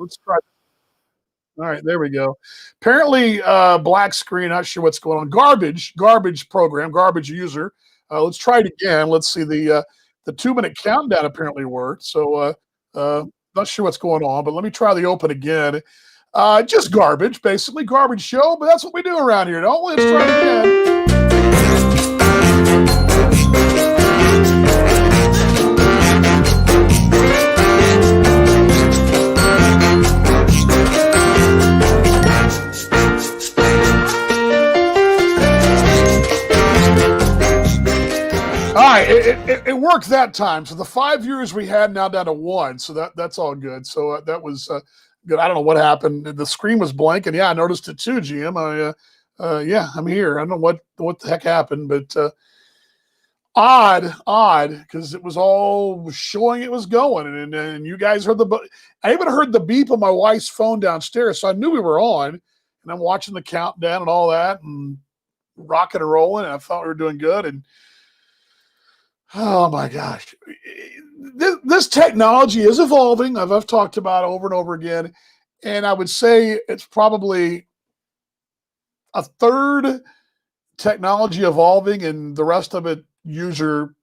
Let's try. All right, there we go. Apparently, black screen. Not sure what's going on. Garbage program, garbage user. Let's try it again. Let's see. The 2 minute countdown apparently worked. So not sure what's going on, but let me try the open again. Just garbage, basically garbage show. But that's what we do around here. Don't we? Let's try it again. All right, it worked that time. So the 5 years we had now down to 1. So that's all good. So that was good. I don't know what happened. The screen was blank, and yeah, I noticed it too, GM. Yeah, I'm here. I don't know what the heck happened, but odd, because it was all showing it was going, and you guys heard I even heard the beep on my wife's phone downstairs, so I knew we were on, and I'm watching the countdown and all that, and rocking and rolling, and I thought we were doing good, and oh my gosh, this technology is evolving. I've talked about it over and over again, and I would say it's probably a third technology evolving, and the rest of it user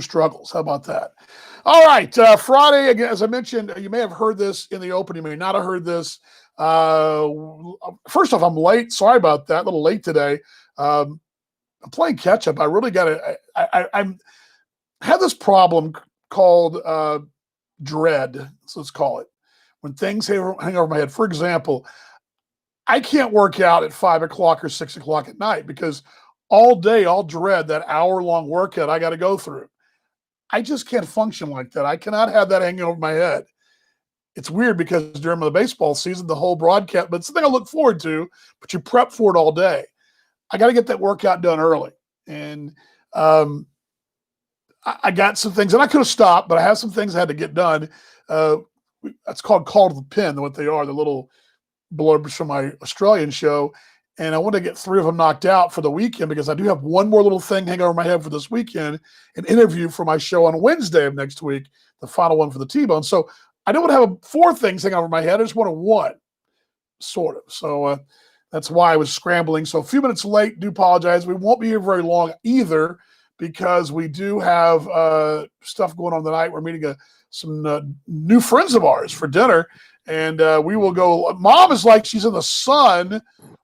struggles. How about that? All right, Friday again. As I mentioned, you may have heard this in the open. You may not have heard this. First off, I'm late. Sorry about that. A little late today. I'm playing catch up. I really got to. I had this problem called dread. So let's call it when things hang over my head. For example, I can't work out at 5 o'clock or 6 o'clock at night because all day I'll dread that hour-long workout I got to go through. I just can't function like that. I cannot have that hanging over my head. It's weird because during the baseball season, the whole broadcast, but it's something I look forward to, but you prep for it all day. I got to get that workout done early. And I got some things, and I could have stopped, but I have some things I had to get done. That's called Call to the Pin, what they are, the little blurbs from my Australian show. And I want to get 3 of them knocked out for the weekend because I do have one more little thing hanging over my head for this weekend, an interview for my show on Wednesday of next week, the final one for the T-Bone. So I don't want to have 4 things hanging over my head. I just want 1, sort of. So that's why I was scrambling. So a few minutes late, do apologize. We won't be here very long either because we do have stuff going on tonight. We're meeting some new friends of ours for dinner, and we will go. Mom is like she's in the sun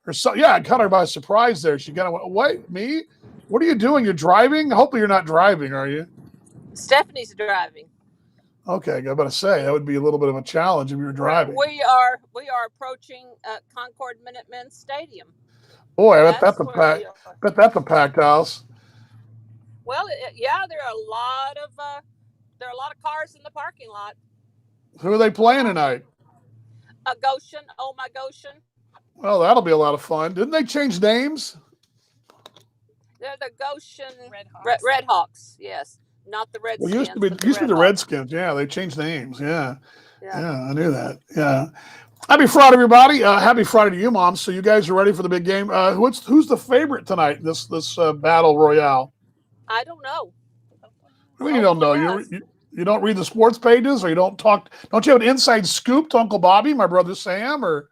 or so. Yeah, I caught her by surprise there. She kind of went, wait, me? What are you doing? You're driving? Hopefully you're not driving, are you? Stephanie's driving. Okay, I got to say that would be a little bit of a challenge if you were driving. We are approaching Concord Minutemen Stadium. Boy, I bet that's a packed house. Well, yeah, there are a lot of cars in the parking lot. Who are they playing tonight? Goshen. Oh my Goshen. Well, that'll be a lot of fun. Didn't they change names? They're the Goshen Red Hawks. Yes. Not the Redskins. Well, used to be the Redskins. Yeah, they changed names. Yeah, I knew that. Yeah. Happy Friday, everybody. Happy Friday to you, Mom. So you guys are ready for the big game. Who's the favorite tonight in this battle royale? I don't know. What do you mean you don't know? You don't read the sports pages, or you don't talk? Don't you have an inside scoop to Uncle Bobby, my brother Sam, or?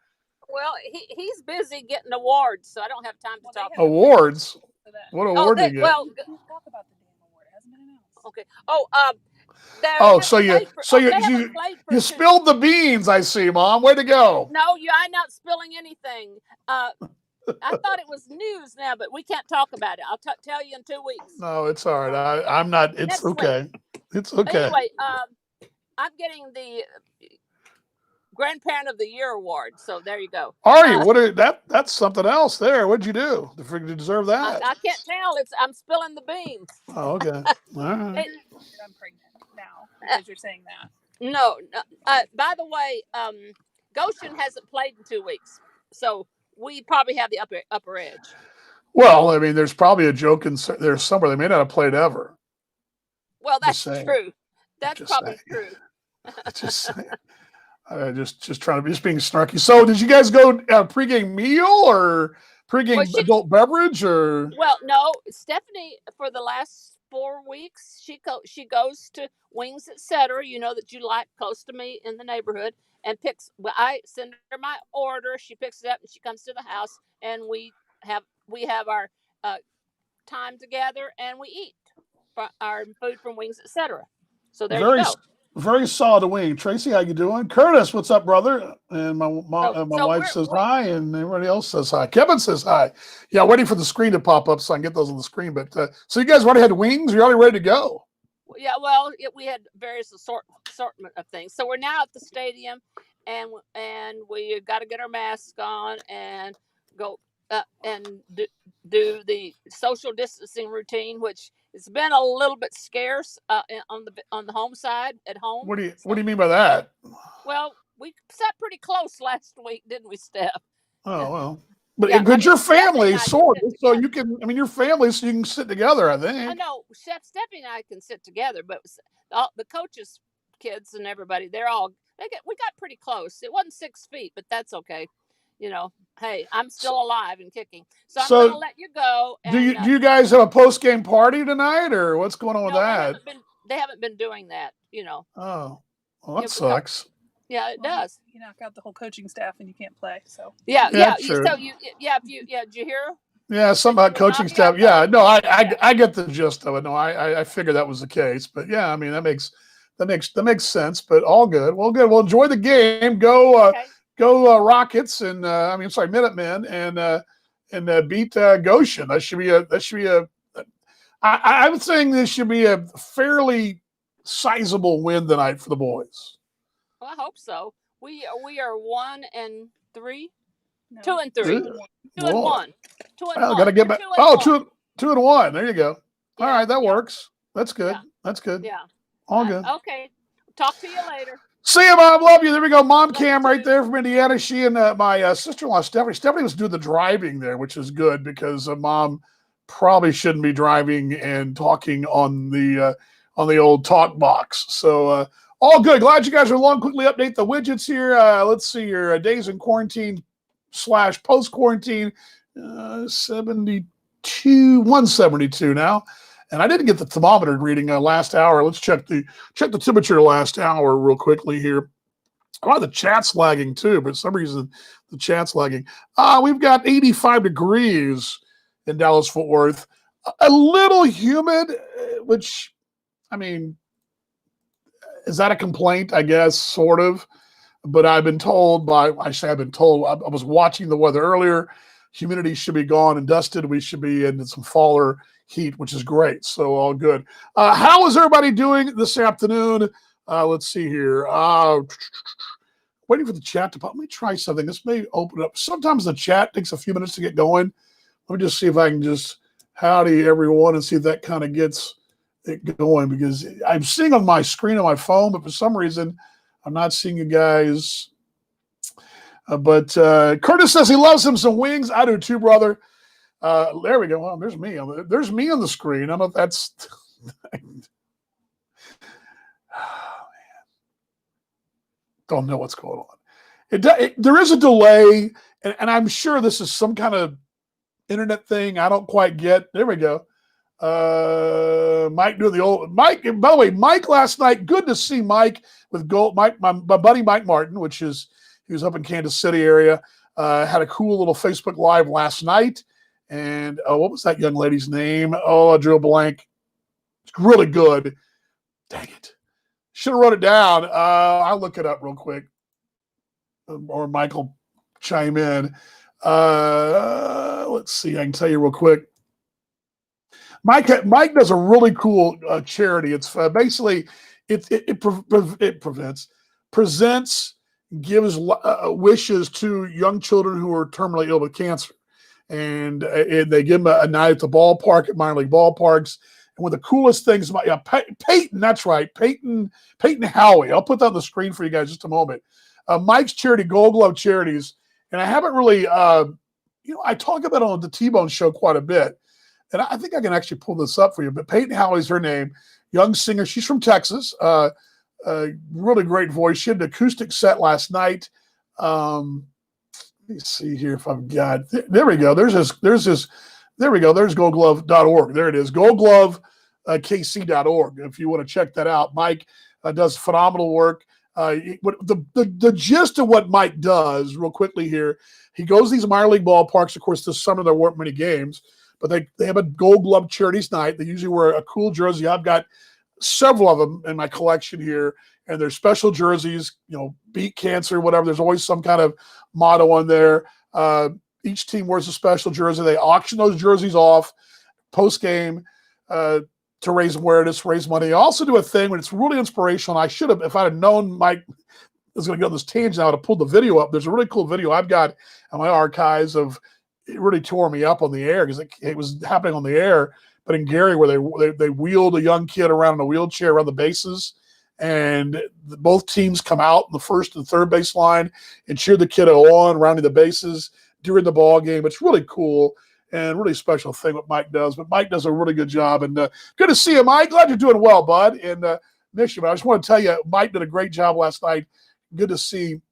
Well, he's busy getting awards, so I don't have time to talk. Awards? What award did you get? Well, talk about the damn award. It hasn't been announced. Okay. So you spilled the beans. I see, Mom. Way to go. No, I'm not spilling anything. I thought it was news now, but we can't talk about it. I'll tell you in 2 weeks. No, it's all right. I'm not. It's Next okay. Week. It's okay. Anyway, I'm getting the Grandparent of the Year award. So there you go. Are you? That's something else there. What'd you do to deserve that? I can't tell. I'm spilling the beans. Oh, okay. All right. I'm pregnant now because you're saying that. No. By the way, Goshen hasn't played in 2 weeks, so we probably have the upper edge. Well, I mean, there's probably a joke in there somewhere. They may not have played ever. Well, that's true. That's probably true. Just saying. Just being snarky. So, did you guys go pregame meal or pregame adult beverage or? Well, no. Stephanie, for the last 4 weeks, she goes to Wings, etc. You know that you like close to me in the neighborhood, and picks. Well, I send her my order. She picks it up and she comes to the house, and we have our uh, time together, and we eat our food from Wings, etc. So there you Very, go. very solid wing. Tracy, how you doing? Curtis, what's up, brother? And my So wife says hi, and everybody else says hi. Kevin says hi. Yeah, waiting for the screen to pop up so I can get those on the screen. But so you guys already had wings? You're already ready to go? Yeah, well, we had various assortment of things. So we're now at the stadium, and we got to get our masks on and go and do the social distancing routine, which has been a little bit scarce on the home side at home. What do you mean by that? Well, we sat pretty close last week, didn't we, Steph? Oh well, but Yeah, because your family, Stephanie and I can sort sit of, so together. you can. I mean, your family, so you can sit together. I I think. know Chef Stephanie and I can sit together, but the coaches, kids, and everybody, we got pretty close. It wasn't 6 feet, but that's okay. Hey, I'm still alive and kicking, so I'm going to So let you go. do And you guys have a post game party tonight, or what's going on with no, that? they haven't been doing that. Oh, well, that Yeah, sucks. yeah, it does. You knock out the whole coaching staff and you can't play. So Yeah, Yeah, yeah. true. So did you hear? Yeah, some about coaching staff. Okay. Yeah, no, I get the gist of it. No, I figured that was the case. But yeah, I mean that makes sense. But all good. Well, good. Well, enjoy the game. Go Rockets and sorry, Minutemen and beat Goshen. That should be a. I'm saying this should be a fairly sizable win tonight for the boys. Well, I hope so. We are 1-3, no, 2-3, 2-1, I gotta get back. Two and one. There you go. Yeah, all right, that works. That's good. Yeah. That's good. Yeah. All good. Okay. Talk to you later. See you, Mom. Love you. There we go. Mom Love Cam you right too. there from Indiana. She and my sister-in-law, Stephanie. Stephanie was doing the driving there, which is good because Mom probably shouldn't be driving and talking on the old talk box. So all good. Glad you guys are along. Quickly update the widgets here. Let's see your days in quarantine / post quarantine. 172 now. And I didn't get the thermometer reading last hour. Let's check the temperature last hour real quickly here. A lot of the chat's lagging too, but for some reason the chat's lagging. We've got 85 degrees in Dallas-Fort Worth. A little humid, which, I mean, is that a complaint? I guess, sort of. But I've been told I was watching the weather earlier. Humidity should be gone and dusted. We should be into some faller heat, which is great. So all good. How is everybody doing this afternoon? Let's see here. Waiting for the chat to pop. Let me try something. This may open up. Sometimes the chat takes a few minutes to get going. Let me just see if I can just howdy everyone and see if that kind of gets it going, because I'm seeing on my screen on my phone, but for some reason I'm not seeing you guys. But Curtis says he loves him some wings. I do too, brother. There we go. Well, there's me. There's me on the screen. I don't know if that's. Don't know what's going on. There is a delay, and I'm sure this is some kind of internet thing I don't quite get. There we go. Mike doing the old Mike. By the way, Mike last night. Good to see Mike with gold. Mike, my buddy Mike Martin, he was up in Kansas City area. Had a cool little Facebook Live last night. And what was that young lady's name? Oh, I drew a blank. It's really good. Dang it. Should have wrote it down. I'll look it up real quick. Or Michael chime in. Let's see. I can tell you real quick. Mike does a really cool charity. It's basically it presents, gives wishes to young children who are terminally ill with cancer, and they give them a night at the ballpark, at minor league ballparks. And one of the coolest things about Peyton, that's right, Peyton Howie. I'll put that on the screen for you guys in just a moment. Mike's charity, Gold Glove Charities, and I haven't really, I talk about it on the T-Bone Show quite a bit. And I think I can actually pull this up for you. But Peyton Howie's her name, young singer. She's from Texas. Really great voice. She had an acoustic set last night. Let me see here if I've got. There we go. There we go. There's goldglove.org. There it is. Goldglove KC.org if you want to check that out. Mike does phenomenal work. The gist of what Mike does, real quickly here, he goes to these minor league ballparks. Of course, this summer there weren't many games, but they have a Gold Glove Charities Night. They usually wear a cool jersey. I've got several of them in my collection here, and they're special jerseys, beat cancer, whatever. There's always some kind of motto on there. Each team wears a special jersey. They auction those jerseys off post-game to raise awareness, raise money. I also do a thing when it's really inspirational. I should have, if I had known Mike was going to go on this tangent, I would have pulled the video up. There's a really cool video I've got in my archives of, it really tore me up on the air because it was happening on the air, but in Gary where they wheeled a young kid around in a wheelchair around the bases, and both teams come out in the first and third base line and cheer the kid on, rounding the bases during the ball game. It's really cool and really special thing what Mike does. But Mike does a really good job, and good to see you, Mike. Glad you're doing well, bud, and miss you. But I just want to tell you, Mike did a great job last night. Good to see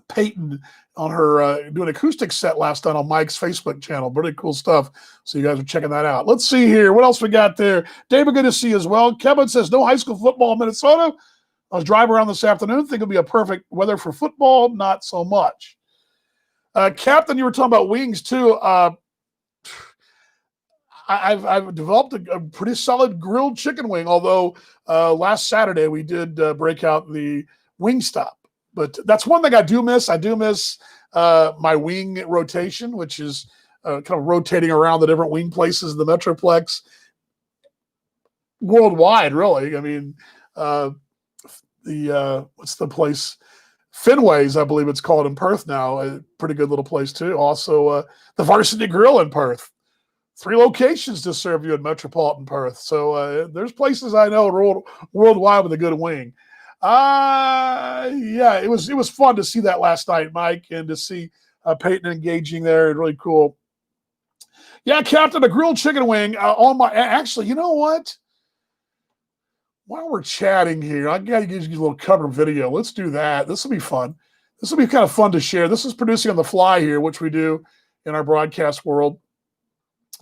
Peyton on her doing an acoustic set last night on Mike's Facebook channel. Pretty cool stuff. So you guys are checking that out. Let's see here. What else we got there? David, good to see you as well. Kevin says, no high school football in Minnesota. I was driving around this afternoon. Think it'll be a perfect weather for football. Not so much. Captain, you were talking about wings too. I've developed a pretty solid grilled chicken wing, although last Saturday we did break out the Wingstop. But that's one thing I do miss. I do miss my wing rotation, which is kind of rotating around the different wing places in the Metroplex worldwide, really. I mean, what's the place? Fenway's, I believe it's called in Perth now. A pretty good little place, too. Also, the Varsity Grill in Perth. 3 locations to serve you in metropolitan Perth. So there's places I know worldwide with a good wing. Yeah, it was fun to see that last night, Mike, and to see Peyton engaging there. Really cool. Yeah, Captain, a grilled chicken wing on my. Actually, you know what? While we're chatting here, I got to give you a little cover video. Let's do that. This will be fun. This will be kind of fun to share. This is producing on the fly here, which we do in our broadcast world.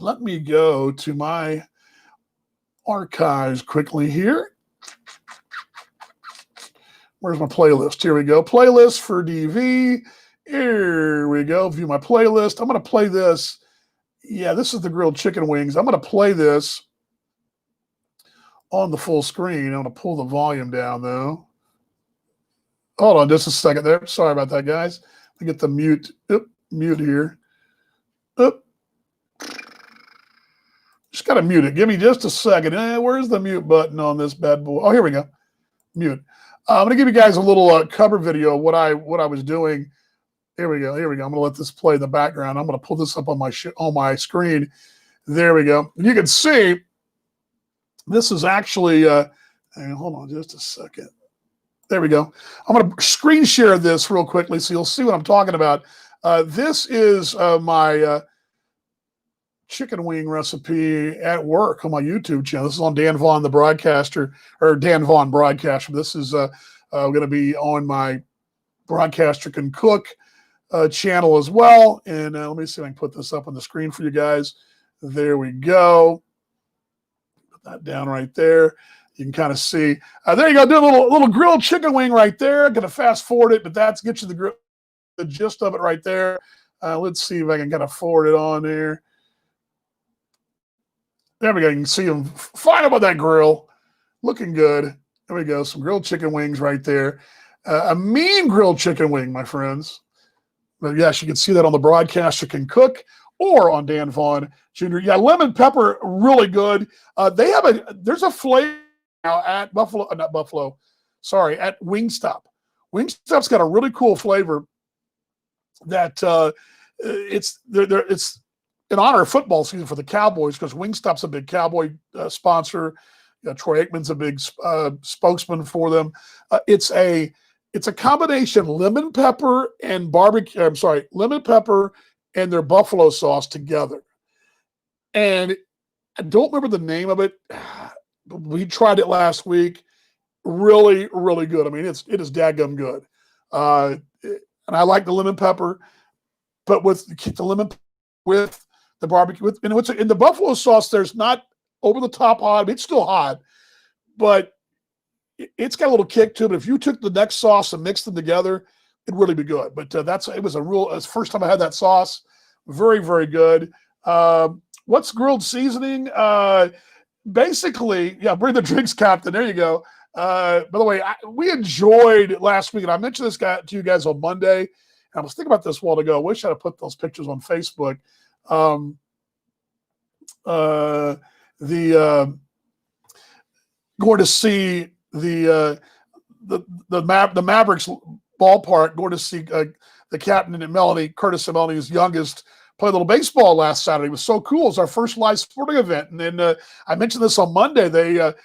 Let me go to my archives quickly here. Where's my playlist? Here we go. Playlist for DV. Here we go. View my playlist. I'm going to play this. Yeah, this is the grilled chicken wings. I'm going to play this on the full screen. I'm going to pull the volume down, though. Hold on just a second there. Sorry about that, guys. Let me get the mute here. Just got to mute it. Give me just a second. Where's the mute button on this bad boy? Oh, here we go. Mute. I'm going to give you guys a little cover video of what I was doing. Here we go. I'm going to let this play in the background. I'm going to pull this up on my screen. There we go. And you can see this is actually hold on just a second. There we go. I'm going to screen share this real quickly so you'll see what I'm talking about. This is my chicken wing recipe at work on my YouTube channel. This is on Dan Vaughan, the broadcaster, or Dan Vaughan broadcaster. This is going to be on my Broadcaster Can Cook channel as well. And let me see if I can put this up on the screen for you guys. There we go. Put that down right there. You can kind of see. There you go. Do a little grilled chicken wing right there. Going to fast forward it, but that's get you the gist of it right there. Let's see if I can kind of forward it on there. There we go. You can see them flying up on that grill. Looking good. There we go. Some grilled chicken wings right there. A mean grilled chicken wing, my friends. But yes, you can see that on the Broadcaster Can Cook or on Dan Vaughan Jr. Yeah, lemon pepper, really good. There's a flavor now at at Wingstop. Wingstop's got a really cool flavor that it's in honor of football season for the Cowboys, because Wingstop's a big Cowboy sponsor. Troy Aikman's a big spokesman for them. It's a combination lemon pepper and lemon pepper and their buffalo sauce together. And I don't remember the name of it. We tried it last week. Really, really good. I mean, it is dadgum good. And I like the lemon pepper, but with the lemon with the barbecue, in the buffalo sauce, there's not over the top hot. I mean, it's still hot, but it's got a little kick to it. But if you took the next sauce and mixed them together, it'd really be good. But it was it's the first time I had that sauce. Very, very good. What's grilled seasoning? Basically, yeah, bring the drinks, Captain. There you go. By the way, we enjoyed last week, and I mentioned this guy to you guys on Monday. And I was thinking about this a while ago. I wish I'd have put those pictures on Facebook. Going to see the Mavericks ballpark, going to see the captain and Melanie, Curtis and Melanie's youngest, play a little baseball last Saturday. It was so cool. It was our first live sporting event. And then I mentioned this on Monday. The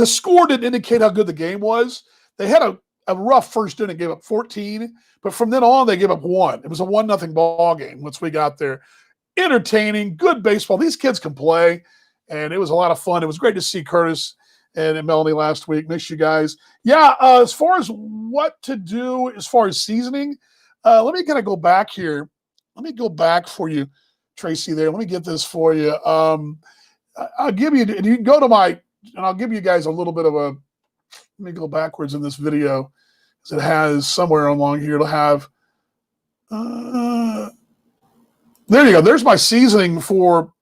score didn't indicate how good the game was. They had a rough first inning, gave up 14, but from then on they gave up 1. It was a 1-0 ball game once we got there. Entertaining, good baseball. These kids can play, and it was a lot of fun. It was great to see Curtis and Melanie last week. Miss you guys. Yeah, as far as what to do as far as seasoning, let me kind of go back here. Let me go back for you, Tracy, there. Let me get this for you. I'll give you, and you can go to and I'll give you guys a little bit of a, let me go backwards in this video, because it has somewhere along here, it'll have, there you go. There's my seasoning for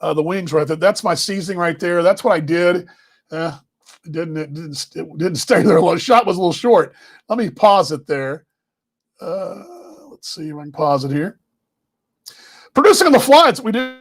the wings right there. That's my seasoning right there. That's what I did. It didn't stay there. The shot was a little short. Let me pause it there. Let's see if I can pause it here. Producing on the fly. That's what we do.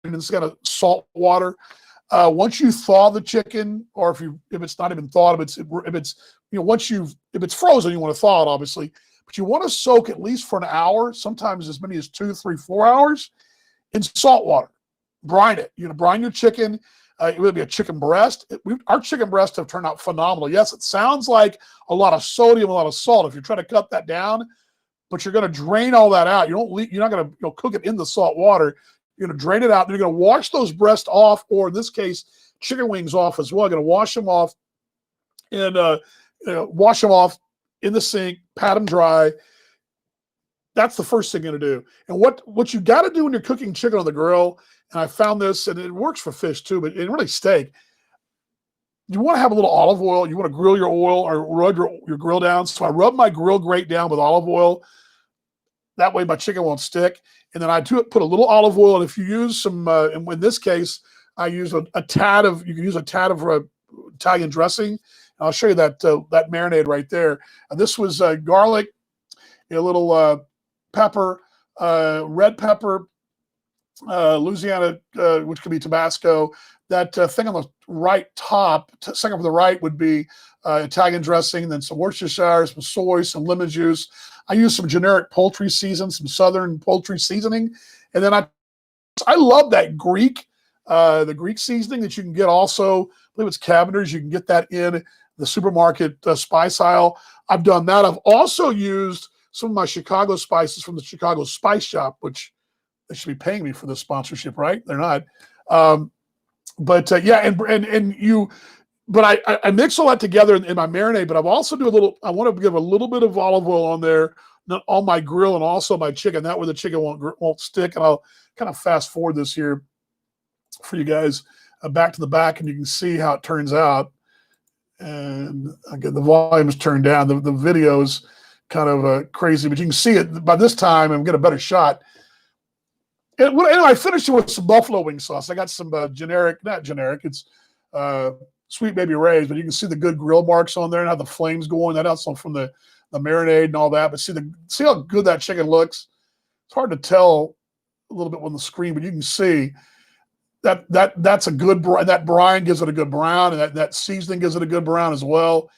And it's got a salt water. Once you thaw the chicken, or if it's not even thawed, if it's frozen, you want to thaw it, obviously, but you want to soak at least for an hour, sometimes as many as 2, 3, 4 hours in salt water. Brine it. Brine your chicken. It would be a chicken breast. Our chicken breasts have turned out phenomenal. Yes, it sounds like a lot of sodium, a lot of salt. If you're trying to cut that down, but you're going to drain all that out. You're not going to cook it in the salt water. You're going to drain it out. Then you're going to wash those breasts off, or in this case, chicken wings off as well. You're going to wash them off and wash them off in the sink, pat them dry. That's the first thing you're going to do. And what you got to do when you're cooking chicken on the grill, and I found this, and it works for fish too, but it really steak. You want to have a little olive oil. You want to grill your oil or rub your grill down. So I rub my grill grate down with olive oil. That way my chicken won't stick. And then I put a little olive oil. And if you use some, and in this case, I use you can use a tad of Italian dressing. I'll show you that marinade right there. And this was garlic, a little pepper, red pepper, Louisiana, which could be Tabasco. That thing on the right top, second from the right, would be Italian dressing, then some Worcestershire, some soy, some lemon juice. I use some generic poultry season, some Southern poultry seasoning. And then I love that the Greek seasoning that you can get also. I believe it's Cavender's. You can get that in the supermarket spice aisle. I've done that. I've also used some of my Chicago spices from the Chicago Spice Shop, which they should be paying me for this sponsorship, right? They're not. But I mix all that together in my marinade, but I've also I want to give a little bit of olive oil on there, on my grill and also my chicken. That way the chicken won't stick. And I'll kind of fast forward this here for you guys back to the back, and you can see how it turns out. And again, the volume is turned down. The video is kind of crazy, but you can see it by this time and get a better shot. And I finished it with some buffalo wing sauce. I got some not generic, it's Sweet Baby Ray's, but you can see the good grill marks on there and how the flames going. That also from the marinade and all that. But see how good that chicken looks. It's hard to tell a little bit on the screen, but you can see that's a good brine. That brine gives it a good brown, and that seasoning gives it a good brown as well.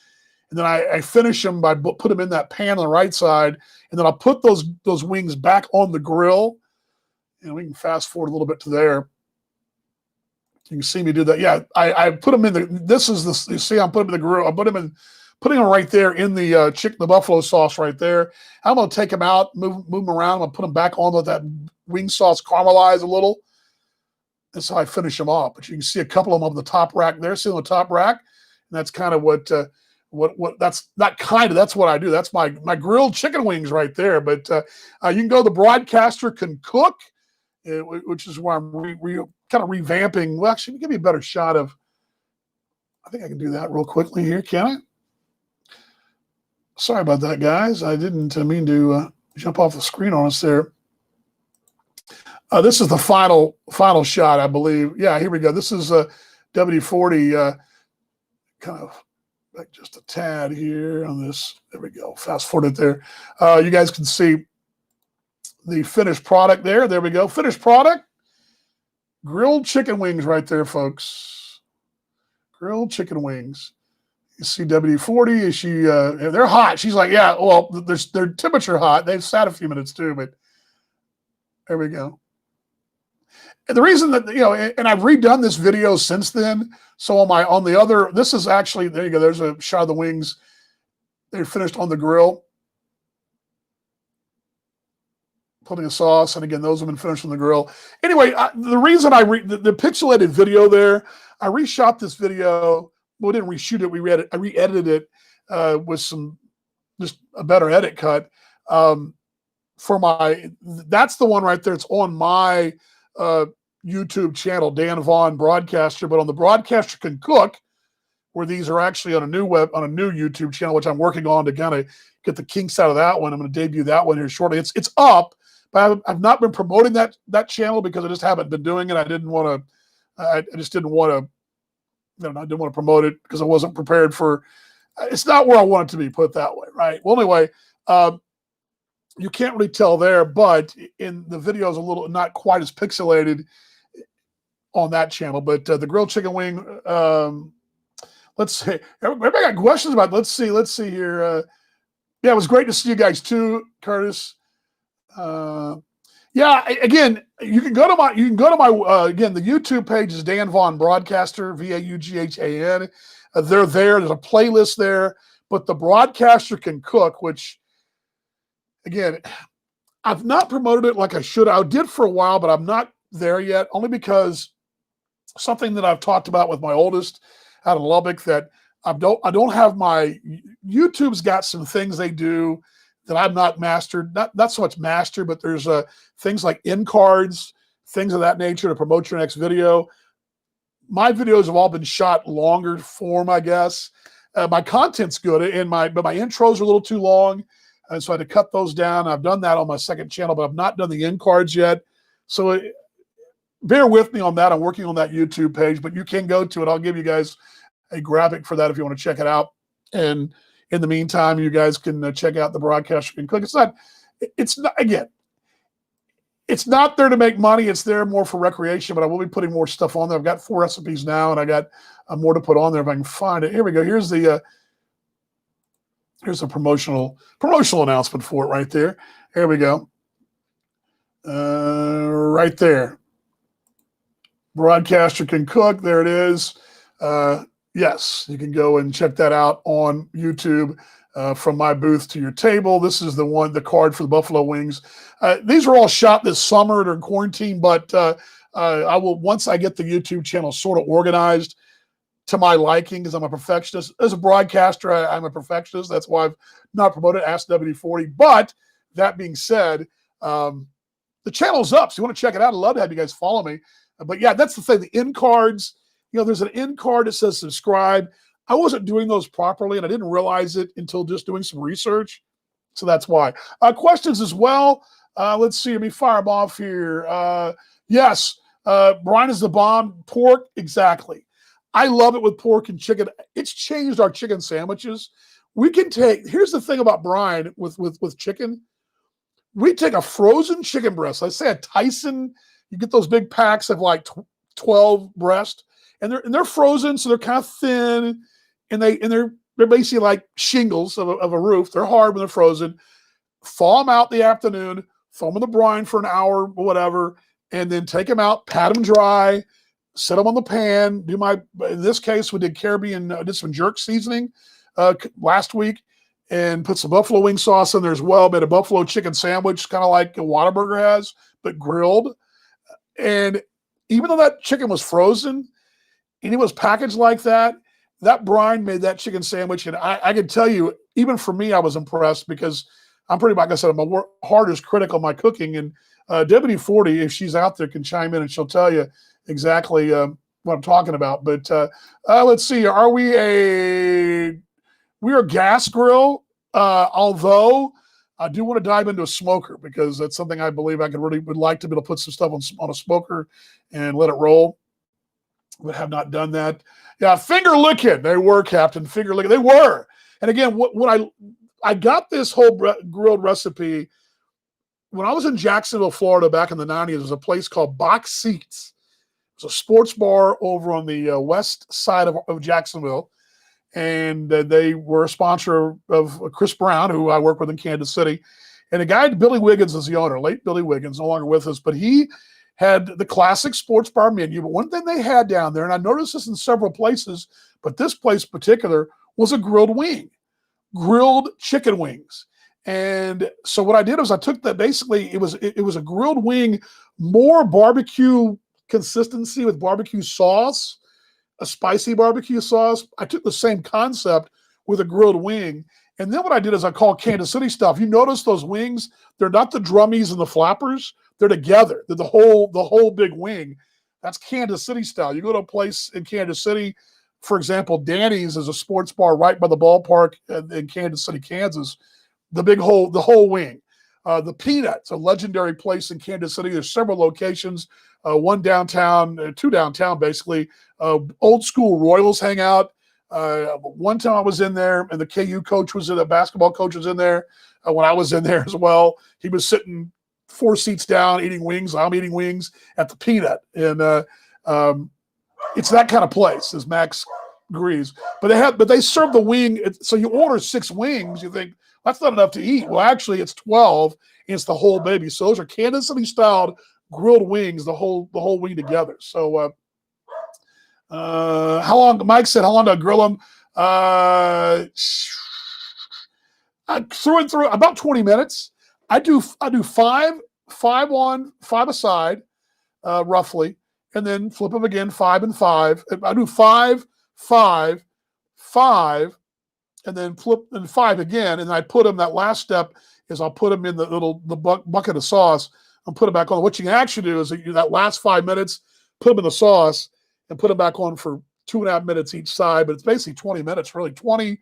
And then I finish them by put them in that pan on the right side, and then I'll put those wings back on the grill. And we can fast forward a little bit to there. You can see me do that. Yeah, I put them in the. This is the. You see, I'm putting them in the grill. I put them in, putting them right there in the the buffalo sauce right there. I'm gonna take them out, move them around. I'm gonna put them back on, let that wing sauce caramelize a little. That's how I finish them off. But you can see a couple of them on the top rack there. See on the top rack, and that's kind of what that's not kind of, that's what I do. That's my grilled chicken wings right there. But you can go. The Broadcaster Can Cook, which is where I'm kind of revamping. Well, actually, give me a better shot of. I think I can do that real quickly here. Can I? Sorry about that, guys. I didn't mean to jump off the screen on us there. This is the final shot, I believe. Yeah, here we go. This is W40. Kind of like just a tad here on this. There we go. Fast forward it there. You guys can see the finished product there. There we go. Finished product. Grilled chicken wings right there, folks. Grilled chicken wings. You see WD-40. Is she? They're hot. She's like, yeah. Well, they're temperature hot. They've sat a few minutes too, but there we go. And the reason that, and I've redone this video since then. So on the other, this is actually, there you go. There's a shot of the wings. They're finished on the grill. Putting a sauce, and again, those have been finished on the grill. Anyway, the reason the pixelated video there, I reshot this video. Well, we didn't reshoot it. I re-edited it with just a better edit cut that's the one right there. It's on my YouTube channel, Dan Vaughan Broadcaster, but on the Broadcaster Can Cook, where these are actually on a new YouTube channel, which I'm working on to kind of get the kinks out of that one. I'm going to debut that one here shortly. It's up, but I've not been promoting that channel because I just haven't been doing it. I didn't want to. I just didn't want to. I didn't want to promote it because I wasn't prepared for. It's not where I want it to be. Put it that way, right? Well, anyway. You can't really tell there, but in the video is a little not quite as pixelated on that channel. But the grilled chicken wing, let's see. Everybody got questions about. Let's see here. Yeah, it was great to see you guys too, Curtis. Yeah, again, you can go to my again, the YouTube page is Dan Vaughan Broadcaster, Vaughan. They're there. There's a playlist there, but the Broadcaster Can Cook, which again, I've not promoted it like I should. I did for a while, but I'm not there yet, only because something that I've talked about with my oldest out in Lubbock, that I don't have my YouTube's got some things they do that I've not mastered, not so much master, but there's things like end cards, things of that nature to promote your next video. My videos have all been shot longer form, I guess. My content's good, but my intros are a little too long. And so I had to cut those down. I've done that on my second channel, but I've not done the end cards yet. So bear with me on that. I'm working on that YouTube page, but you can go to it. I'll give you guys a graphic for that if you want to check it out. And in the meantime, you guys can check out the Broadcaster Can Cook. It's not there to make money. It's there more for recreation, but I will be putting more stuff on there. I've got 4 recipes now, and I got more to put on there if I can find it. Here we go. Here's a promotional announcement for it right there. Here we go. Right there. Broadcaster Can Cook. There it is. Yes, you can go and check that out on YouTube. From my booth to your table. This is the card for the buffalo wings. These are all shot this summer during quarantine, but I will, once I get the YouTube channel sort of organized to my liking, because I'm a perfectionist. As a broadcaster, I'm a perfectionist. That's why I've not promoted Ask WD-40. But that being said, the channel's up, so you want to check it out. I'd love to have you guys follow me. But yeah, that's the thing. The end cards, there's an end card that says subscribe. I wasn't doing those properly, and I didn't realize it until just doing some research. So that's why. Questions as well. Let's see. Let me fire them off here. Yes, Brian is the bomb. Pork, exactly. I love it with pork and chicken. It's changed our chicken sandwiches. We can here's the thing about Brian with chicken. We take a frozen chicken breast. Let's say a Tyson. You get those big packs of like 12 breast, and they're frozen, so they're kind of thin, and they're basically like shingles of a roof. They're hard when they're frozen. Thaw them out in the afternoon, throw them in the brine for an hour or whatever, and then take them out, pat them dry, set them on the pan. In this case, we did Caribbean, did some jerk seasoning last week, and put some buffalo wing sauce in there as well. Made a buffalo chicken sandwich, kind of like a Whataburger has, but grilled. And even though that chicken was frozen and it was packaged like that, that brine made that chicken sandwich. And I can tell you, even for me, I was impressed because I'm pretty, like I said, I'm a hardest critic on my cooking. And Deputy 40, if she's out there, can chime in and she'll tell you exactly what I'm talking about. But let's see, we are gas grill, although I do want to dive into a smoker because that's something I believe I would like to be able to put some stuff on a smoker and let it roll, but have not done that. Yeah, finger licking. They were, Captain. Finger licking. They were. And again, what I got this whole grilled recipe when I was in Jacksonville, Florida back in the 90s. There was a place called Box Seats. It was a sports bar over on the west side of Jacksonville. And they were a sponsor of Chris Brown, who I work with in Kansas City. And a guy, Billy Wiggins, is the owner, late Billy Wiggins, no longer with us, but he had the classic sports bar menu. But one thing they had down there, and I noticed this in several places, but this place in particular, was a grilled wing, grilled chicken wings. And so what I did was I took that, basically it was a grilled wing, more barbecue consistency with barbecue sauce, a spicy barbecue sauce. I took the same concept with a grilled wing. And then what I did is I called Kansas City stuff. You notice those wings, they're not the drummies and the flappers. They're together. They're the whole big wing. That's Kansas City style. You go to a place in Kansas City, for example, Danny's is a sports bar right by the ballpark in Kansas City, Kansas. The whole wing. The Peanut's a legendary place in Kansas City. There's several locations, one downtown, two downtown, basically. Old school Royals hang out. One time I was in there, and the KU coach was in, the basketball coach was in there. When I was in there as well, he was sitting 4 seats down eating wings. I'm eating wings at the Peanut, and it's that kind of place, as Max agrees. But they serve the wing. So you order 6 wings. You think that's not enough to eat. Well, actually, it's 12. And it's the whole baby. So those are Kansas City styled grilled wings, the whole wing together. So how long? Mike said, how long do I grill them? Through and through, about 20 minutes. I do 5 on, 5 aside, roughly, and then flip them again, 5 and 5. I do 5, 5, 5, and then flip and 5 again. And I put them. That last step is I'll put them in the bucket of sauce and put them back on. What you can actually do is that last 5 minutes, put them in the sauce and put them back on for 2.5 minutes each side. But it's basically 20 minutes, really 20,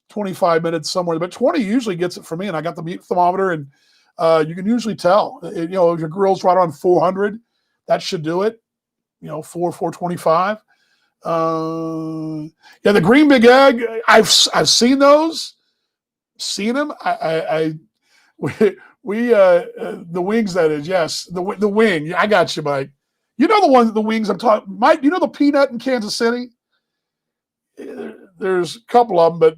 25 minutes somewhere. But 20 usually gets it for me. And I got the meat thermometer, and you can usually tell. If your grill's right around 400, that should do it. 425. Yeah, the green big egg. I've seen those. Seen them. The wings, that is, yes. The wing. I got you, Mike. You know the wings I'm talking. Mike, you know the Peanut in Kansas City? There's a couple of them, but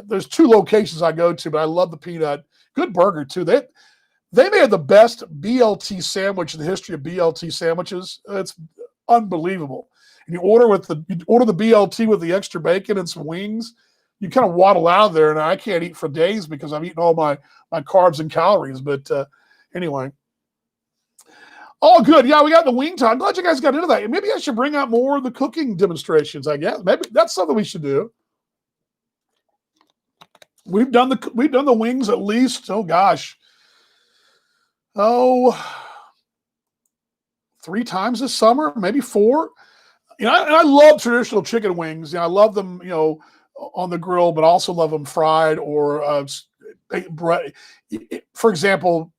there's 2 locations I go to. But I love the Peanut. Good burger too. They made the best BLT sandwich in the history of BLT sandwiches. It's unbelievable. And you order the BLT with the extra bacon and some wings. You kind of waddle out of there, and I can't eat for days because I've eaten all my carbs and calories. But anyway, all good. Yeah, we got the wing time. I'm glad you guys got into that. Maybe I should bring out more of the cooking demonstrations. I guess maybe that's something we should do. We've done the wings at least. Oh gosh. 3 times this summer, maybe 4. I love traditional chicken wings. I love them, on the grill, but also love them fried or bread. For example,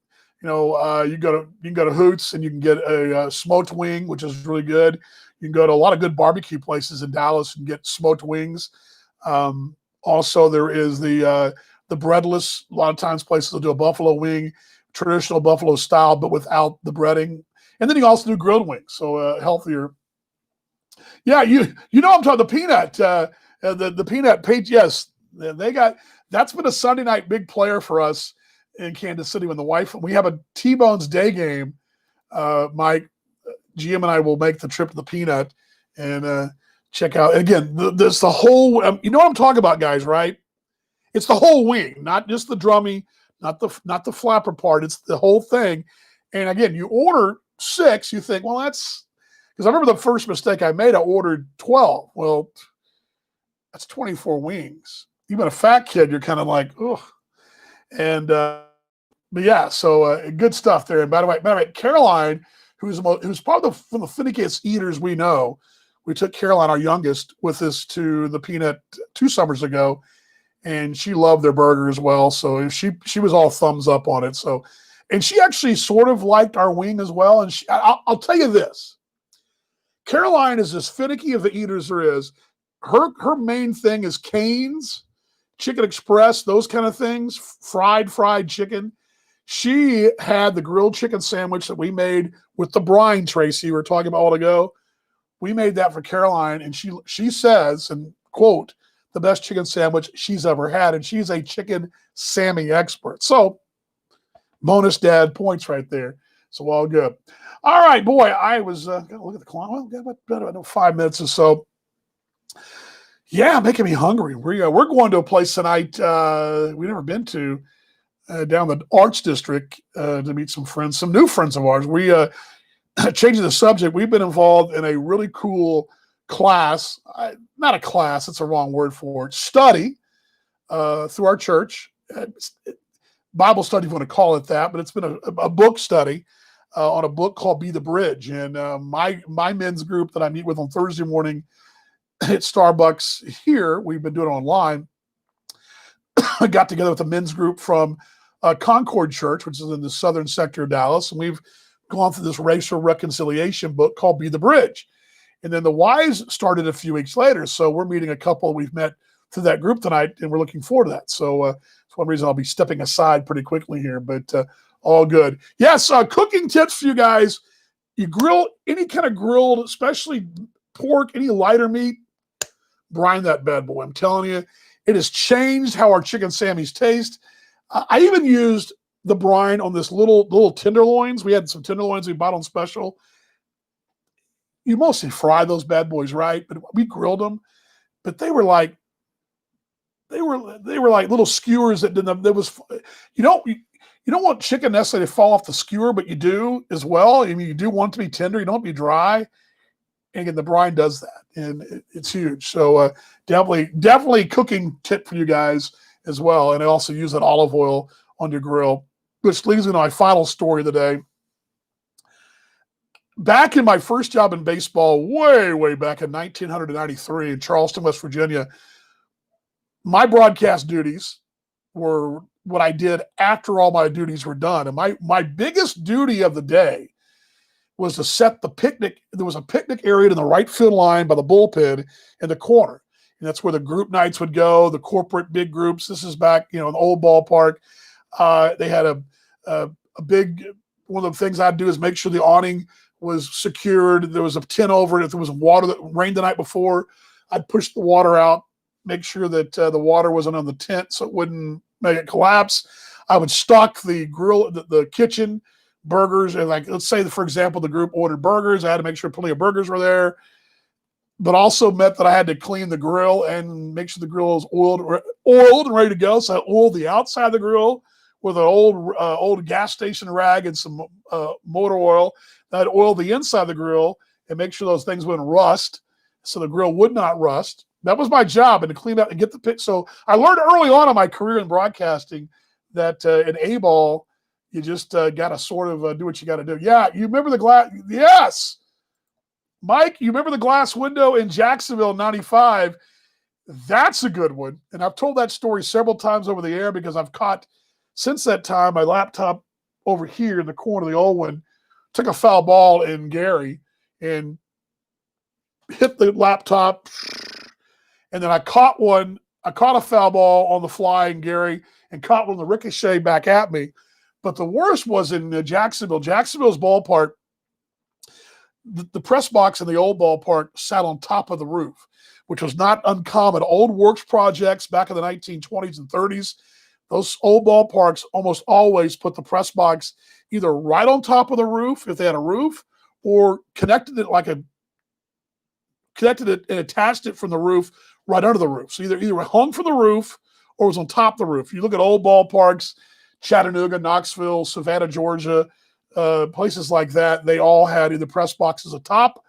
you can go to Hoots and you can get a smoked wing, which is really good. You can go to a lot of good barbecue places in Dallas and get smoked wings. Also, there is the breadless. A lot of times, places will do a buffalo wing, traditional buffalo style, but without the breading. And then you also do grilled wings, so healthier. Yeah, I'm talking the Peanut. The Peanut page, yes, that's been a Sunday night big player for us in Kansas City when we have a T-Bones day game, Mike. GM and I will make the trip to the Peanut and check out. Again, there's the whole, you know what I'm talking about, guys, right? It's the whole wing, not just the drummy, not the flapper part. It's the whole thing. And again, you order 6, you think, well, that's because I remember the first mistake I made. I ordered 12. Well, that's 24 wings. Even a fat kid, you're kind of like, ugh. And but yeah, so good stuff there. And by the way, Caroline, who's probably one of the finickiest eaters we know. We took Caroline, our youngest, with us to the Peanut 2 summers ago, and she loved their burger as well. So she was all thumbs up on it. So, and she actually sort of liked our wing as well. And I'll tell you this, Caroline is as finicky of the eaters there is. Her main thing is Cane's, Chicken Express, those kind of things, fried chicken. She had the grilled chicken sandwich that we made with the brine, Tracy, we were talking about a while ago. We made that for Caroline, and she says, and quote, the best chicken sandwich she's ever had, and she's a chicken Sammy expert. So bonus dad points right there. So all good. All right, boy, I was going to look at the clock. Well, got about 5 minutes or so. Yeah, making me hungry. We're going to a place tonight we've never been to down the Arts District to meet some friends, some new friends of ours. We changing the subject. We've been involved in a really cool class, not a class, it's a wrong word for it, study through our church. Bible study, if you want to call it that, but it's been a book study on a book called Be the Bridge. And my men's group that I meet with on Thursday morning at Starbucks here, we've been doing it online. I got together with a men's group from Concord Church, which is in the southern sector of Dallas, and we've gone through this racial reconciliation book called Be the Bridge. And then the Wise started a few weeks later. So we're meeting a couple we've met through that group tonight, and we're looking forward to that. So that's one reason I'll be stepping aside pretty quickly here, but all good. Yes, cooking tips for you guys. You grill any kind of grilled, especially pork, any lighter meat, brine that bad boy. I'm telling you, it has changed how our chicken Sammys taste. I even used the brine on this little tenderloins. We had some tenderloins we bought on special. You mostly fry those bad boys, right? But we grilled them. But they were like little skewers that didn't. There was, you don't want chicken necessarily to fall off the skewer, but you do as well. I mean, you do want it to be tender. You don't want it to be dry. And again, the brine does that, and it's huge. So definitely cooking tip for you guys as well. And I also use that olive oil on your grill, which leads me to my final story of the day. Back in my first job in baseball, way back in 1993 in Charleston, West Virginia, my broadcast duties were what I did after all my duties were done. And my biggest duty of the day was to set the picnic. There was a picnic area in the right field line by the bullpen in the corner. And that's where the group nights would go, the corporate big groups. This is back, in the old ballpark. They had a big, one of the things I'd do is make sure the awning was secured. There was a tin over it. If there was water that rained the night before, I'd push the water out, make sure that the water wasn't on the tent so it wouldn't make it collapse. I would stock the grill, the kitchen, burgers, and let's say, for example, the group ordered burgers. I had to make sure plenty of burgers were there, but also meant that I had to clean the grill and make sure the grill was oiled and ready to go. So I oiled the outside of the grill with an old gas station rag and some motor oil. I'd oil the inside of the grill and make sure those things wouldn't rust, so the grill would not rust. That was my job, and to clean out and get the pick. So I learned early on in my career in broadcasting that in A-ball, you just got to sort of do what you got to do. Yeah, you remember the glass? Yes. Mike, you remember the glass window in Jacksonville, 95? That's a good one. And I've told that story several times over the air because I've caught, since that time, my laptop over here in the corner, the old one, took a foul ball in Gary and hit the laptop. And then I caught a foul ball on the fly in Gary and caught one of the ricochet back at me. But the worst was in Jacksonville. Jacksonville's ballpark, the press box in the old ballpark sat on top of the roof, which was not uncommon. Old works projects back in the 1920s and 30s, those old ballparks almost always put the press box either right on top of the roof, if they had a roof, or connected it and attached it from the roof right under the roof. So either hung from the roof or was on top of the roof. You look at old ballparks, Chattanooga, Knoxville, Savannah, Georgia, places like that, they all had either press boxes atop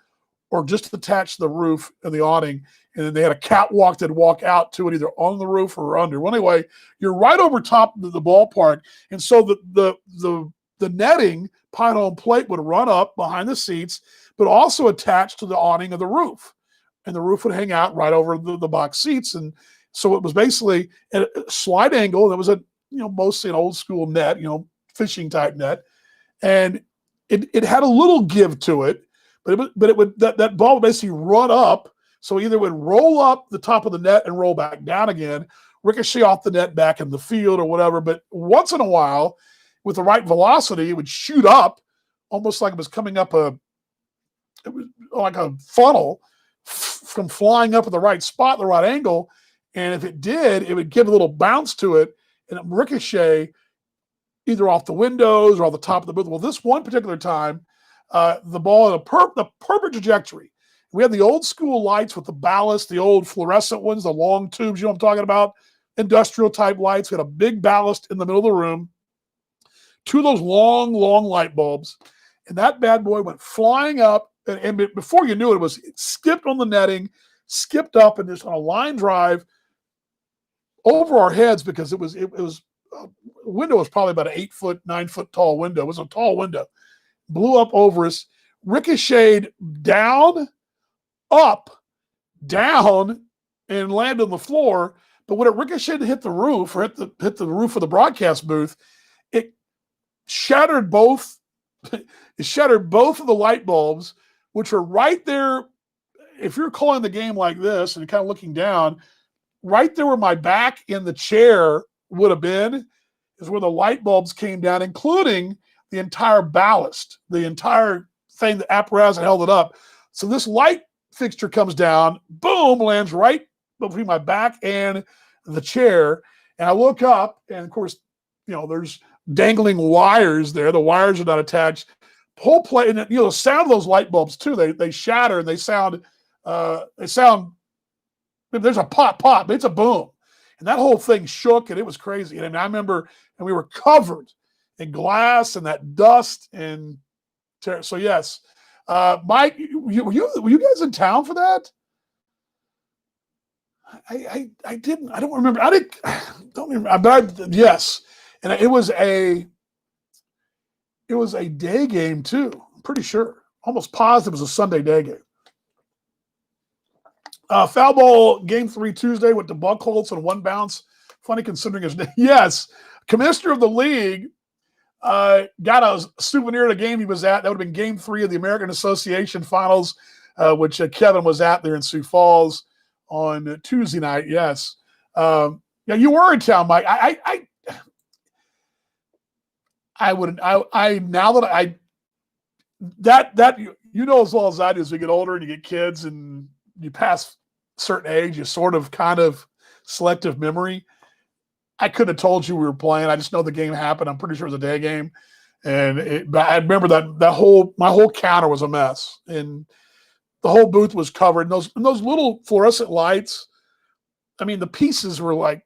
or just attached to the roof and the awning. And then they had a catwalk that'd walk out to it either on the roof or under. Well, anyway, you're right over top of the ballpark. And so the netting, pine home plate, would run up behind the seats, but also attached to the awning of the roof. And the roof would hang out right over the box seats. And so it was basically a slight angle. And it was mostly an old school net, fishing type net. And it had a little give to it, but it would that ball would basically run up. So either it would roll up the top of the net and roll back down again, ricochet off the net back in the field or whatever. But once in a while, with the right velocity, it would shoot up, almost like it was coming up like a funnel from flying up at the right spot, the right angle. And if it did, it would give a little bounce to it and it ricochet either off the windows or off the top of the booth. Well, this one particular time, the ball had the perfect trajectory. We had the old school lights with the ballast, the old fluorescent ones, the long tubes, you know what I'm talking about? Industrial type lights. We had a big ballast in the middle of the room. 2 of those long light bulbs. And that bad boy went flying up. And before you knew it, it skipped on the netting, skipped up, and just on a line drive over our heads, because it was window was probably about an 8 foot, 9 foot tall window. It was a tall window. Blew up over us, ricocheted down, up, down, and landed on the floor. But when it ricocheted and hit the roof, or hit the roof of the broadcast booth, it shattered both. It shattered both of the light bulbs, which are right there. If you're calling the game like this and kind of looking down, right there where my back in the chair would have been is where the light bulbs came down, including the entire ballast, the entire thing, the apparatus that held it up. So this light fixture comes down, boom, lands right between my back and the chair. And I look up, and of course, there's dangling wires there. The wires are not attached. Whole plate, and the sound of those light bulbs too. They shatter and they sound. There's a pop, but it's a boom. And that whole thing shook, and it was crazy. And I remember, and we were covered in glass and that dust and so yes. Mike, were you guys in town for that? I didn't. I don't remember. Don't remember. Yes, and it was a day game too. I'm pretty sure. Almost positive it was a Sunday day game. Foul ball game 3 Tuesday with the Buckholz and 1 bounce. Funny considering his name. Yes, commissioner of the league got a souvenir of the game he was at. That would have been game 3 of the American Association Finals, which Kevin was at there in Sioux Falls on Tuesday night. Yes, yeah, you were in town, Mike. I wouldn't. Now that as well as I do, as we get older and you get kids and you pass a certain age, you sort of kind of selective memory. I couldn't have told you we were playing. I just know the game happened. I'm pretty sure it was a day game. But I remember my whole counter was a mess. And the whole booth was covered. And those little fluorescent lights, I mean, the pieces were like,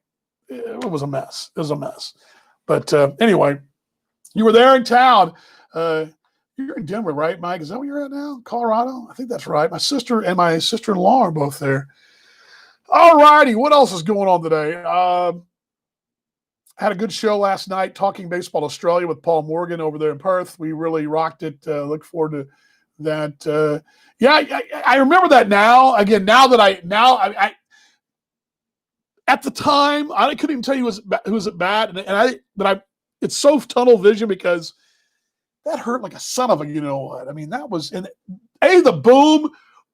it was a mess. It was a mess. But anyway, you were there in town. You're in Denver, right, Mike? Is that where you're at now? Colorado? I think that's right. My sister and my sister-in-law are both there. All righty. What else is going on today? Had a good show last night, Talking Baseball Australia with Paul Morgan over there in Perth. We really rocked it. Look forward to that. Yeah, I remember that now. Again, I at the time, I couldn't even tell you who was at bat. It's so tunnel vision because that hurt like a son of a you-know-what. I mean, that was, the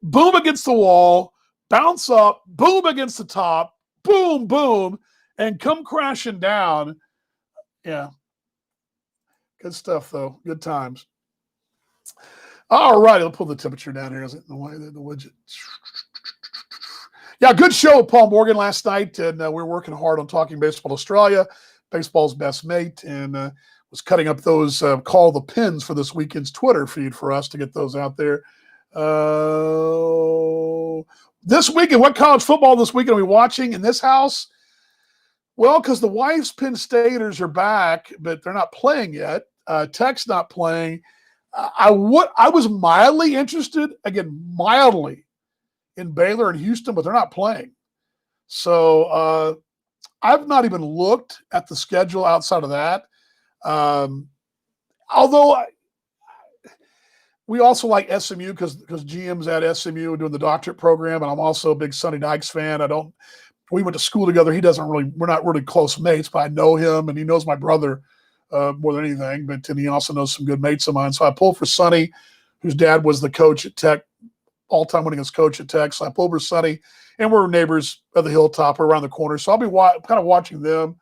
boom against the wall, bounce up, boom against the top, boom, boom, and come crashing down. Yeah. Good stuff, though. Good times. All right. I'll pull the temperature down here. Is it in the way? The widget. Yeah, good show with Paul Morgan last night. And we're working hard on Talking Baseball Australia, baseball's best mate. And was cutting up those call the pins for this weekend's Twitter feed for us to get those out there. This weekend, what college football this weekend are we watching in this house? Well, because the Wife's Penn Staters are back, but they're not playing yet. Tech's not playing. I was mildly interested, again, mildly, in Baylor and Houston, but they're not playing. So I've not even looked at the schedule outside of that. Although we also like SMU because GM's at SMU doing the doctorate program, and I'm also a big Sonny Dykes fan. We went to school together. We're not really close mates, but I know him, and he knows my brother more than anything. But he also knows some good mates of mine. So I pulled for Sonny, whose dad was the coach at Tech, all-time winningest coach at Tech. So I pulled for Sonny, and we're neighbors at the Hilltop. We're around the corner. So I'll be kind of watching them.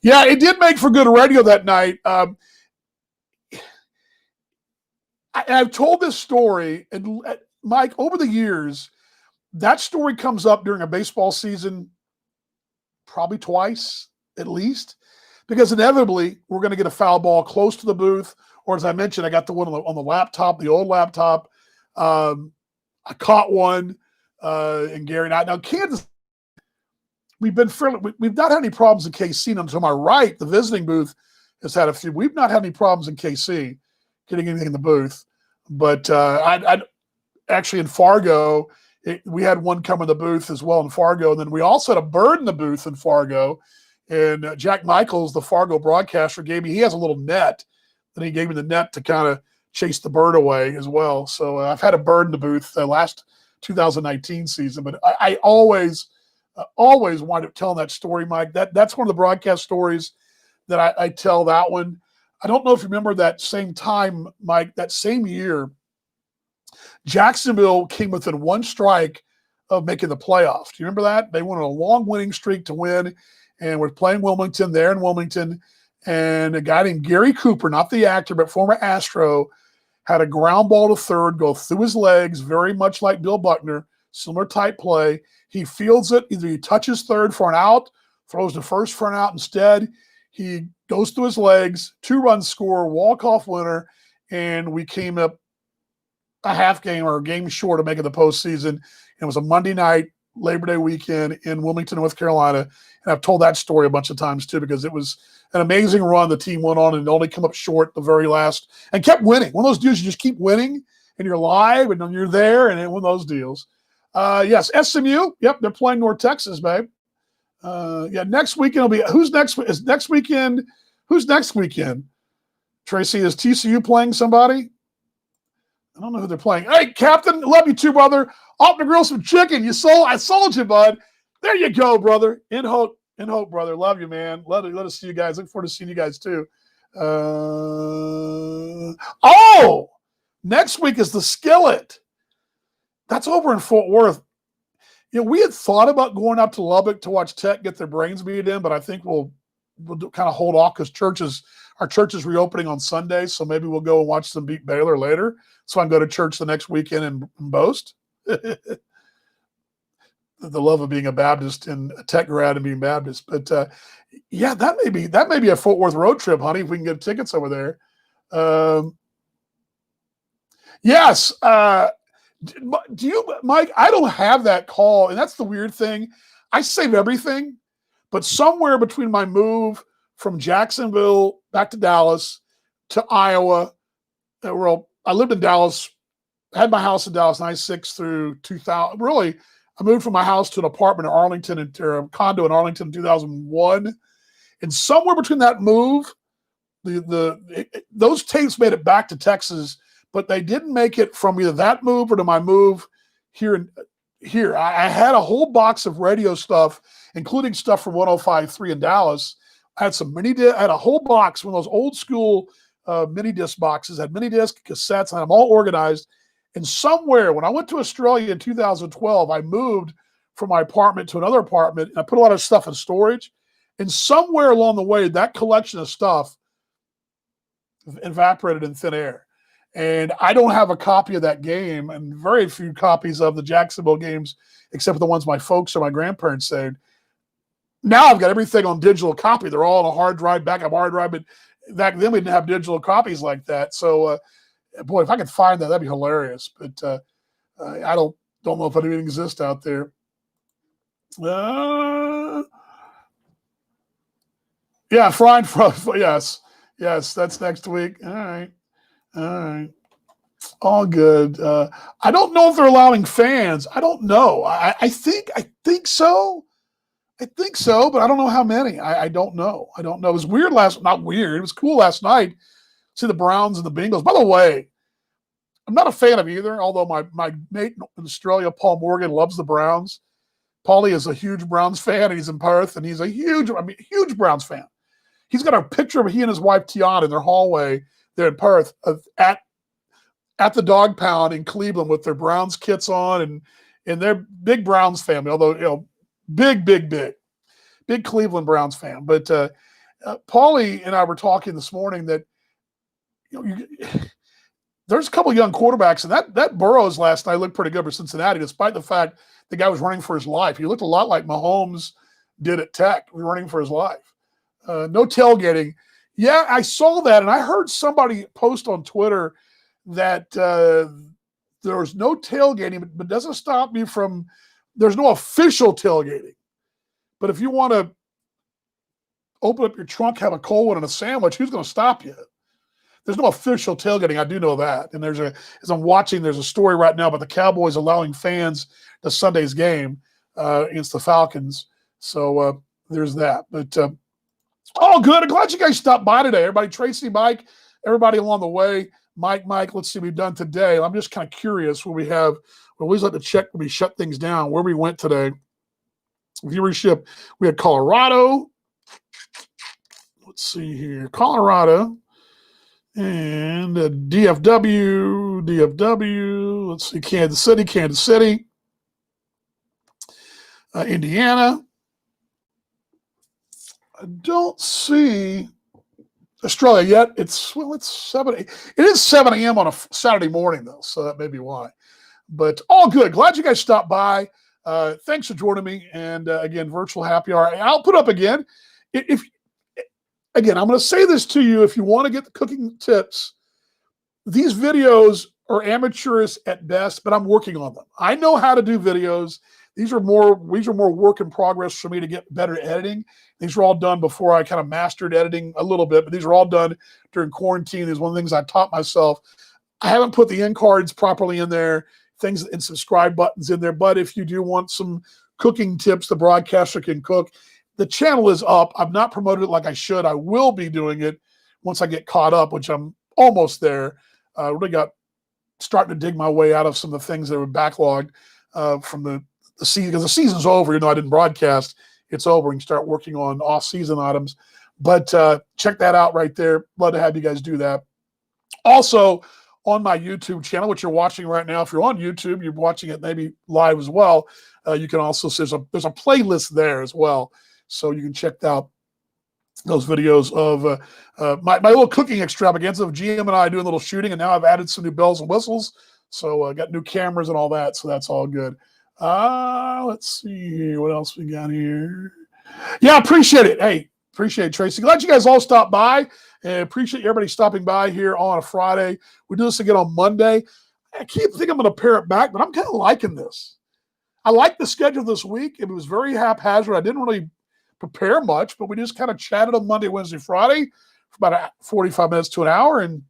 Yeah, it did make for good radio that night. I've told this story, and Mike, over the years, that story comes up during a baseball season probably twice at least, because inevitably we're going to get a foul ball close to the booth, or as I mentioned, I got the one on the laptop, the old laptop. I caught one in Gary. Now Kansas, we've not had any problems in KC. And to my right, the visiting booth has had a few. We've not had any problems in KC getting anything in the booth, but I actually in Fargo. We had one come in the booth as well in Fargo. And then we also had a bird in the booth in Fargo. And Jack Michaels, the Fargo broadcaster, he has a little net. And he gave me the net to kind of chase the bird away as well. So I've had a bird in the booth the last 2019 season. But I always wind up telling that story, Mike. That's one of the broadcast stories that I tell that one. I don't know if you remember that same time, Mike, that same year, Jacksonville came within one strike of making the playoffs. Do you remember that? They went on a long winning streak to win, and we're playing Wilmington there in Wilmington. And a guy named Gary Cooper, not the actor, but former Astro, had a ground ball to third go through his legs, very much like Bill Buckner, similar type play. He fields it. Either he touches third for an out, throws to first for an out instead. He goes through his legs, 2-run score, walk-off winner, and we came up a half game or a game short of making the postseason. It was a Monday night, Labor Day weekend in Wilmington, North Carolina. And I've told that story a bunch of times too, because it was an amazing run the team went on and only come up short the very last and kept winning. One of those deals you just keep winning and you're live and you're there, and one of those deals. Yes, SMU. Yep, they're playing North Texas, babe. Next weekend will be who's next weekend? Tracy, is TCU playing somebody? I don't know who they're playing. Hey, Captain, love you too, brother. Off to grill some chicken. I sold you, bud. There you go, brother. In hope, brother. Love you, man. Let us see you guys. Look forward to seeing you guys too. Next week is the Skillet. That's over in Fort Worth. We had thought about going up to Lubbock to watch Tech get their brains beat in, but I think we'll kind of hold off because our church is reopening on Sunday, so maybe we'll go and watch them beat Baylor later. So I can go to church the next weekend and boast. The love of being a Baptist and a Tech grad and being Baptist. But that may be a Fort Worth road trip, honey, if we can get tickets over there. Yes. Do you, Mike? I don't have that call, and that's the weird thing. I save everything, but somewhere between my move from Jacksonville back to Dallas to Iowa, I lived in Dallas, had my house in Dallas, 96 through 2000. Really, I moved from my house to an apartment in Arlington, or a condo in Arlington in 2001. And somewhere between that move, those tapes made it back to Texas, but they didn't make it from either that move or to my move here. I had a whole box of radio stuff, including stuff from 105.3 in Dallas. I had I had a whole box, one of those old school mini disc boxes, had mini disc cassettes, and I'm all organized. And somewhere when I went to Australia in 2012, I moved from my apartment to another apartment, and I put a lot of stuff in storage. And somewhere along the way, that collection of stuff evaporated in thin air. And I don't have a copy of that game, and very few copies of the Jacksonville games, except for the ones my folks or my grandparents saved. Now I've got everything on digital copy. They're all on a hard drive, backup hard drive. But back then we didn't have digital copies like that. So, boy, if I could find that, that'd be hilarious. But I don't know if it even exists out there. Yeah, fried from yes, that's next week. All right, all good. I don't know if they're allowing fans. I don't know. I think so. I think so, but I don't know how many. I don't know. It was weird not weird. It was cool last night. See the Browns and the Bengals. By the way, I'm not a fan of either, although my mate in Australia, Paul Morgan, loves the Browns. Paulie is a huge Browns fan, and he's in Perth, and he's a huge Browns fan. He's got a picture of he and his wife Tiana in their hallway there in Perth at the Dog Pound in Cleveland with their Browns kits on, and they're big Browns family, although big Cleveland Browns fan. But Paulie and I were talking this morning that there's a couple of young quarterbacks, and that Burrows last night looked pretty good for Cincinnati, despite the fact the guy was running for his life. He looked a lot like Mahomes did at Tech, running for his life. No tailgating. Yeah, I saw that, and I heard somebody post on Twitter that there's no tailgating, but doesn't stop me from – there's no official tailgating. But if you want to open up your trunk, have a cold one and a sandwich, who's going to stop you? There's no official tailgating. I do know that. And as I'm watching, there's a story right now about the Cowboys allowing fans to Sunday's game against the Falcons. So there's that. But all good. I'm glad you guys stopped by today. Everybody, Tracy, Mike, everybody along the way. Mike, let's see what we've done today. I'm just kind of curious what we have. We always like to check when we shut things down, where we went today. Viewership, we had Colorado. Let's see here. Colorado. And DFW. Let's see, Kansas City. Indiana. I don't see Australia yet. It's 7. It is 7 a.m. on a Saturday morning, though, so that may be why. But all good. Glad you guys stopped by. Thanks for joining me. And again, virtual happy hour. I'll put up again. Again, I'm going to say this to you. If you want to get the cooking tips, these videos are amateurish at best, but I'm working on them. I know how to do videos. These are more work in progress for me to get better at editing. These were all done before I kind of mastered editing a little bit, but these are all done during quarantine. Is one of the things I taught myself. I haven't put the end cards properly in there, things and subscribe buttons in there. But if you do want some cooking tips, the broadcaster can cook. The channel is up. I've not promoted it like I should. I will be doing it once I get caught up, which I'm almost there. Really got starting to dig my way out of some of the things that were backlogged from the season, because the season's over. I didn't broadcast. It's over. We can start working on off-season items. But check that out right there. Love to have you guys do that. Also, on my YouTube channel, which you're watching right now, if you're on YouTube, you're watching it maybe live as well. You can also there's a playlist there as well. So you can check out those videos of my little cooking extravaganza of GM and I doing a little shooting, and now I've added some new bells and whistles. So I got new cameras and all that, so that's all good. Let's see here. What else we got here? Yeah, appreciate it. Hey, appreciate it, Tracy. Glad you guys all stopped by, and appreciate everybody stopping by here on a Friday. We do this again on Monday. I keep thinking I'm going to pare it back, but I'm kind of liking this. I like the schedule this week. It was very haphazard. I didn't really prepare much, but we just kind of chatted on Monday, Wednesday, Friday for about 45 minutes to an hour, and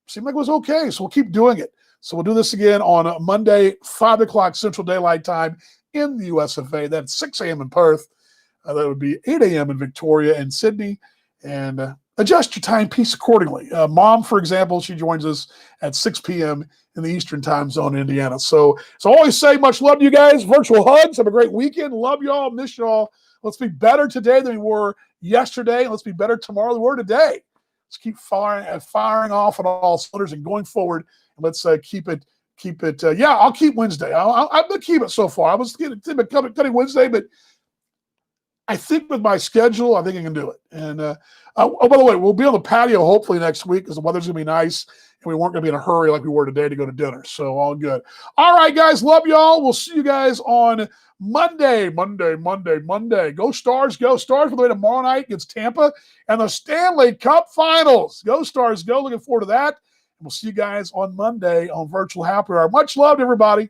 seemed like it was okay. So we'll keep doing it. So we'll do this again on Monday, 5 o'clock Central Daylight Time in the USFA. That's 6 a.m. in Perth. That would be 8 a.m. in Victoria and Sydney. And adjust your timepiece accordingly. Mom, for example, she joins us at 6 p.m. in the Eastern Time Zone in Indiana. So I always say much love to you guys. Virtual hugs. Have a great weekend. Love y'all. Miss y'all. Let's be better today than we were yesterday. Let's be better tomorrow than we were today. Let's keep firing off on all cylinders and going forward. And let's keep it. Yeah, I'll keep Wednesday. I'm going to keep it so far. I was cutting Wednesday, but I think with my schedule, I think I can do it. And oh, by the way, we'll be on the patio hopefully next week because the weather's gonna be nice, and we weren't gonna be in a hurry like we were today to go to dinner. So all good. All right, guys, love y'all. We'll see you guys on Monday. Go Stars, go Stars! By the way, tomorrow night against Tampa and the Stanley Cup Finals. Go Stars, go! Looking forward to that. And we'll see you guys on Monday on Virtual Happy Hour. Much love, everybody.